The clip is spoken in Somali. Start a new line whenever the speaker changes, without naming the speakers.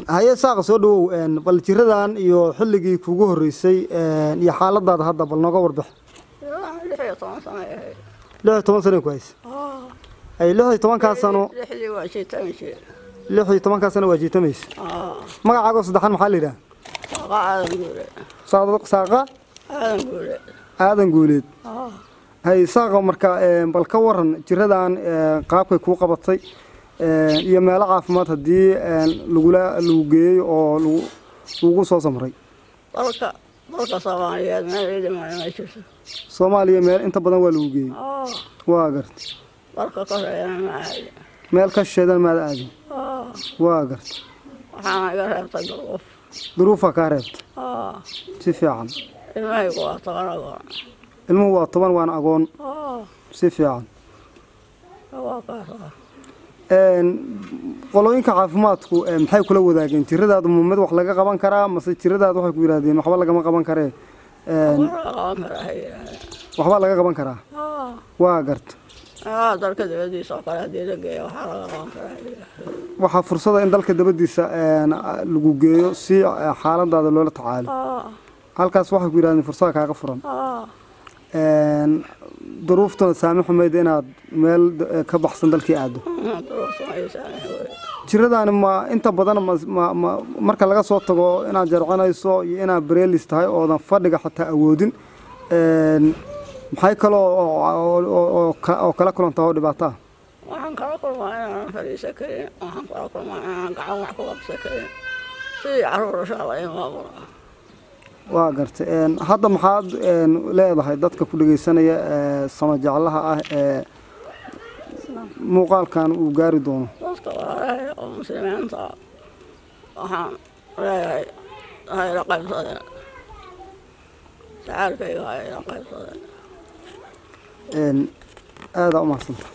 هاي ساق سودو بل جردان iyo xilligii kugu horeysay iyo xaaladaada hadda bal nooga warbix 16 sano kuways ay 16 ka sano 16 ka sano waajitameys magacaaga saddexan maxaa la yiraahdaa saaqa aadan guuleed hay saaqa marka bal ka waran jiradan qaabkay ku qabatay iyo meel caafimaad hadii lagu geeyo oo lagu soo samray dalka Soomaaliya meel inta badan waa lagu geeyay waa gartay dalka meel ka sheedan ma aadin waa gartay waxaan iga reebtay duruufa ka reebtay si fiican ilmuhu waa toban waan agoon si fiican qolooyinka caafimaadku maxay kula wadaageen tiradaadu mid wax laga qaban karaa mase tiradaadu waxay ku yiraahdeen waxba laga qaban karee waxba laga qaban karaa waa gartay dalka dabadiisa oo kale hadii la geeyo waxa laga qaban karaa waxa fursada in dalka dabadiisa lagu geeyo si xaaladaada loola tacaalo halkaas waxay ku yiraahdeen fursada kaaga furan duruuftuna saamaxumeed inaad meel ka baxsan dalkii aado jiradaan ma inta badan marka laga soo tago inaad jarcanayso iyo inaad breelis tahay oo fadhiga xataa awoodin maxay kale oo kala kulantaa oo dhibaato waxaan kala kulmaa inaan fariisan karin waxaan kala kulmaa inaan gacan wax ku qabsan karin si caruur shaqay ma waa gartay hadda maxaad leedahay dadka ku dhageysanaya sama jaclaha ah muuqaalkan uu gaari doono dadka oo muslimiinta waxaan leeyahay hay la qaybsadeen sacaalkayga hay la qaybsadeen aad u mahadsantahay